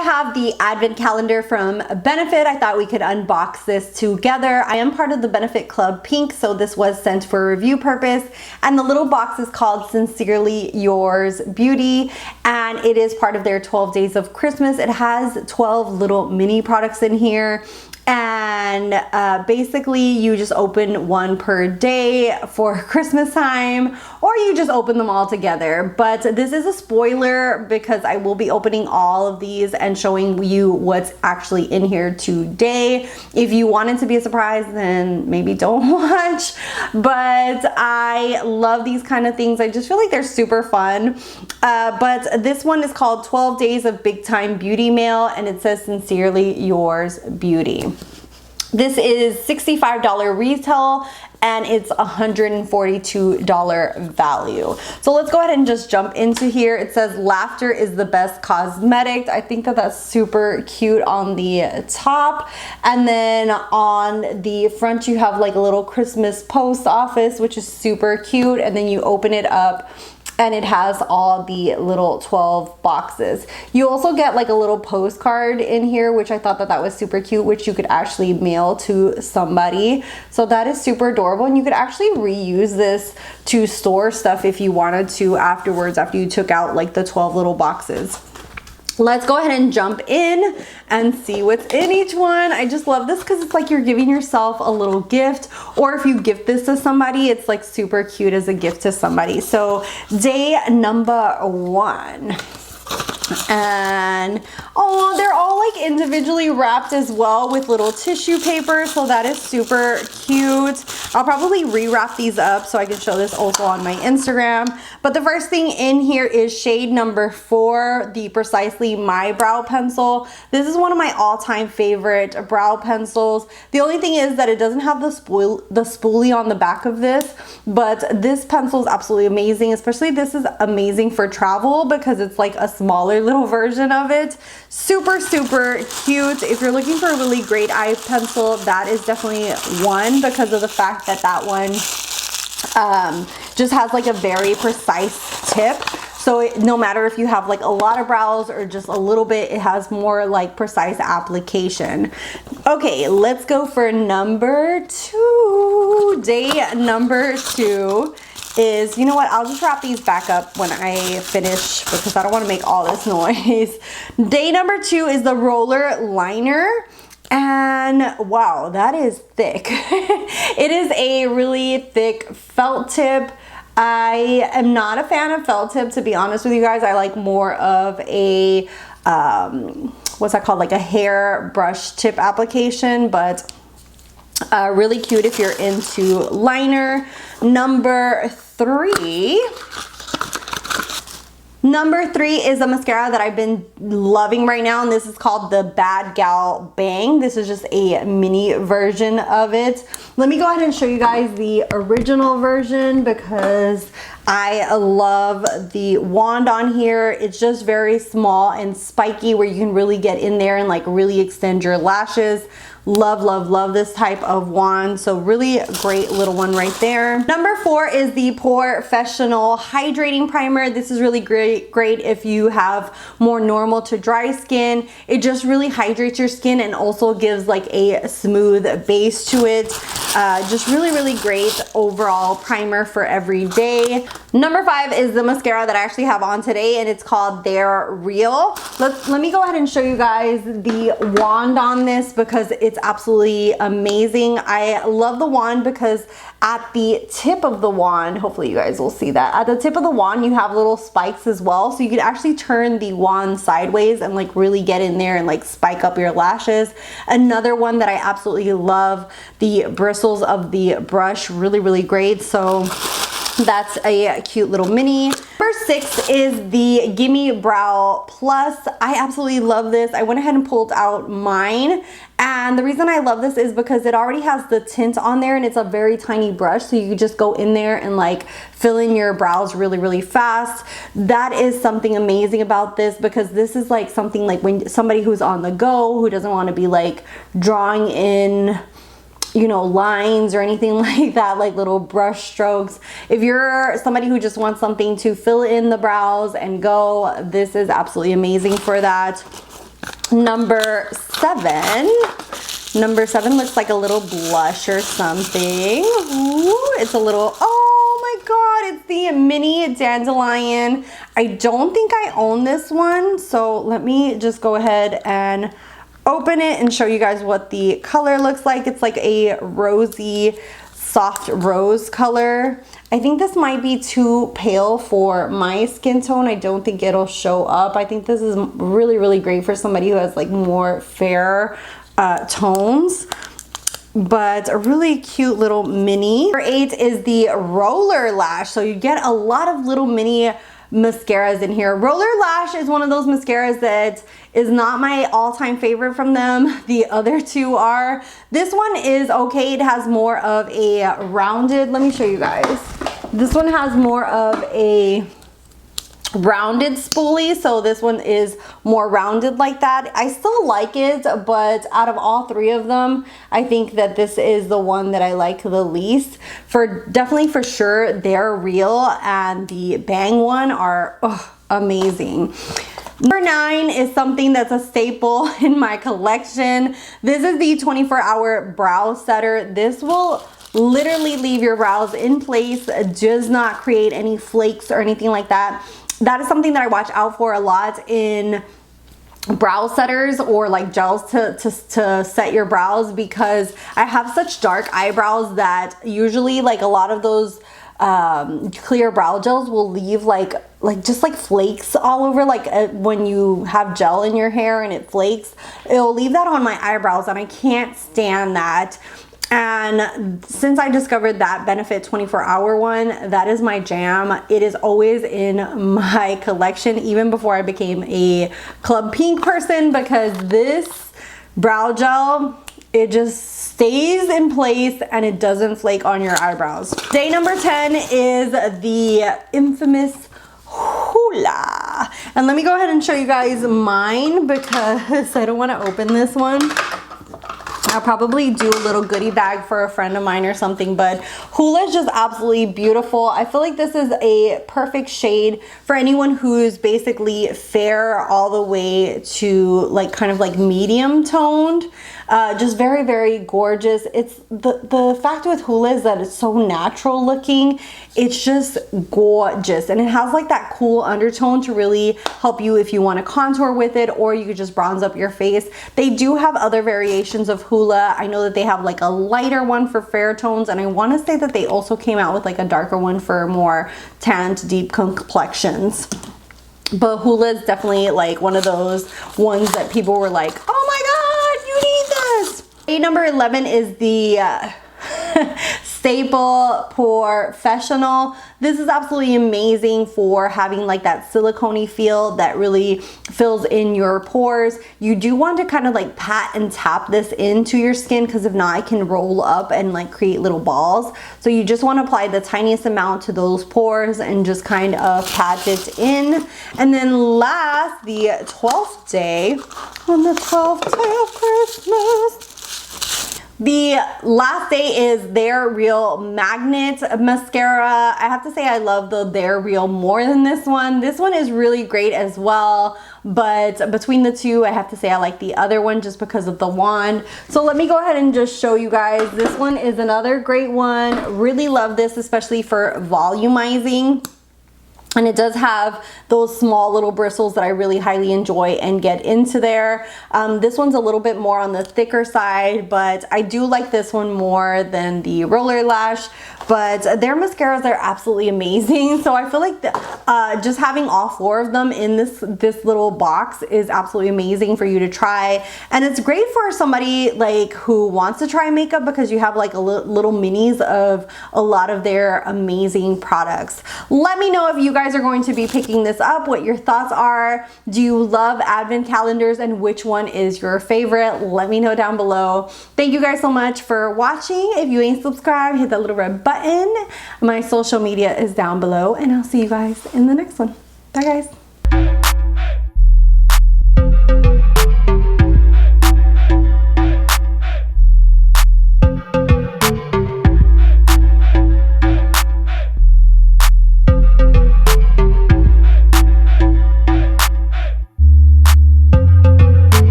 have the advent calendar from Benefit. I thought we could unbox this together. I am part of the Benefit Club Pink, so this was sent for review purpose. And the little box is called Sincerely Yours Beauty, and it is part of their 12 Days of Christmas. It has 12 little mini products in here. And basically you just open one per day for Christmas time, or you just open them all together. But this is a spoiler because I will be opening all of these and showing you what's actually in here today. If you want it to be a surprise, then maybe don't watch. But I love these kind of things. I just feel like they're super fun. But this one is called 12 Days of Big Time Beauty Mail, and it says Sincerely Yours Beauty. This is $65 retail and it's $142 value. So let's go ahead and just jump into here. It says laughter is the best cosmetic. I think that that's super cute on the top. And then on the front you have like a little Christmas post office, which is super cute. And then you open it up and it has all the little 12 boxes. You also get like a little postcard in here, which I thought that that was super cute, which you could actually mail to somebody. So that is super adorable, and you could actually reuse this to store stuff if you wanted to afterwards, after you took out like the 12 little boxes. Let's go ahead and jump in and see what's in each one. I just love this because it's like you're giving yourself a little gift, or if you gift this to somebody, it's like super cute as a gift to somebody. So day number 1. And oh, they're all like individually wrapped as well with little tissue paper, so that is super cute. I'll probably rewrap these up so I can show this also on my Instagram. But the first thing in here is shade number 4, the Precisely My Brow Pencil. This is one of my all-time favorite brow pencils. The only thing is that it doesn't have the spoolie on the back of this, but this pencil is absolutely amazing. Especially this is amazing for travel because it's like a smaller little version of it. Super cute. If you're looking for a really great eye pencil, that is definitely one, because of the fact that that one just has like a very precise tip. So no matter if you have like a lot of brows or just a little bit, it has more like precise application. Okay, let's go for number 2. Day number 2 is, you know what, I'll just wrap these back up when I finish because I don't want to make all this noise. Day number 2 is the roller liner. And wow, that is thick. It is a really thick felt tip. I am not a fan of felt tip, to be honest with you guys. I like more of a, what's that called? Like a hair brush tip application, but really cute if you're into liner. Number 3. Number 3 is a mascara that I've been loving right now, and this is called the Bad Gal Bang. This is just a mini version of it. Let me go ahead and show you guys the original version because I love the wand on here. It's just very small and spiky where you can really get in there and like really extend your lashes. Love this type of wand. So really great little one right there. Number 4 is the Professional Hydrating Primer. This is really great if you have more normal to dry skin. It just really hydrates your skin and also gives like a smooth base to it. Just really great overall primer for every day. Number 5 is the mascara that I actually have on today, and it's called They're Real. Let me go ahead and show you guys the wand on this because it's absolutely amazing. I love the wand because at the tip of the wand, hopefully you guys will see that, at the tip of the wand you have little spikes as well, so you can actually turn the wand sideways and like really get in there and like spike up your lashes. Another one that I absolutely love, the bristles of the brush, really great. So that's a cute little mini. Number 6 is the Gimme Brow Plus. I absolutely love this. I went ahead and pulled out mine, and the reason I love this is because it already has the tint on there and it's a very tiny brush, so you can just go in there and like fill in your brows really fast. That is something amazing about this, because this is like something like when somebody who's on the go, who doesn't want to be like drawing in, you know, lines or anything like that, like little brush strokes. If you're somebody who just wants something to fill in the brows and go, this is absolutely amazing for that. Number 7. Number 7 looks like a little blush or something. Ooh, it's a little, oh my God, it's the mini dandelion. I don't think I own this one, so let me just go ahead and open it and show you guys what the color looks like. It's like a rosy, soft rose color. I think this might be too pale for my skin tone. I don't think it'll show up. I think this is really, really great for somebody who has like more fair tones, but a really cute little mini. Number 8 is the roller lash. So you get a lot of little mini mascaras in here. Roller lash is one of those mascaras that is not my all-time favorite from them. The other two are. This one is okay. It has more of a rounded, let me show you guys. This one has more of a rounded spoolie, so this one is more rounded like that. I still like it, but out of all 3 of them, I think that this is the one that I like the least. Definitely for sure, they're real, and the Bang one are amazing. Number 9 is something that's a staple in my collection. This is the 24-hour brow setter. This will literally leave your brows in place, does not create any flakes or anything like that. That is something that I watch out for a lot in brow setters or like gels to set your brows, because I have such dark eyebrows that usually like a lot of those clear brow gels will leave like just like flakes all over, like when you have gel in your hair and it flakes, it'll leave that on my eyebrows, and I can't stand that. And since I discovered that Benefit 24-hour one, that is my jam. It is always in my collection, even before I became a Club Pink person, because this brow gel, it just stays in place and it doesn't flake on your eyebrows. Day number 10 is the infamous Hoola. And let me go ahead and show you guys mine, because I don't want to open this one. I'll probably do a little goodie bag for a friend of mine or something, but Hoola is just absolutely beautiful. I feel like this is a perfect shade for anyone who's basically fair all the way to like kind of like medium toned. Just very, very gorgeous. It's the fact with Hoola is that it's so natural looking. It's just gorgeous, and it has like that cool undertone to really help you if you want to contour with it, or you could just bronze up your face. They do have other variations of Hoola. I know that they have like a lighter one for fair tones, and I want to say that they also came out with like a darker one for more tanned, deep complexions. But Hoola is definitely like one of those ones that people were like, oh my God, you need this. Number 11 is the Staple Professional. This is absolutely amazing for having like that silicone-y feel that really fills in your pores. You do want to kind of like pat and tap this into your skin, because if not, it can roll up and like create little balls. So you just want to apply the tiniest amount to those pores and just kind of pat it in. And then last, the 12th day, on the 12th day of Christmas, the last day is They're Real Magnet Mascara. I have to say I love the They're Real more than this one. This one is really great as well, but between the two, I have to say I like the other one just because of the wand. So let me go ahead and just show you guys. This one is another great one. Really love this, especially for volumizing. And it does have those small little bristles that I really highly enjoy and get into there. This one's a little bit more on the thicker side, but I do like this one more than the roller lash. But their mascaras are absolutely amazing. So I feel like just having all 4 of them in this little box is absolutely amazing for you to try. And it's great for somebody like who wants to try makeup, because you have like a little minis of a lot of their amazing products. Let me know if you guys are going to be picking this up, what your thoughts are. Do you love advent calendars, and which one is your favorite? Let me know down below. Thank you guys so much for watching. If you ain't subscribed, hit that little red button. My social media is down below, and I'll see you guys in the next one. Bye guys.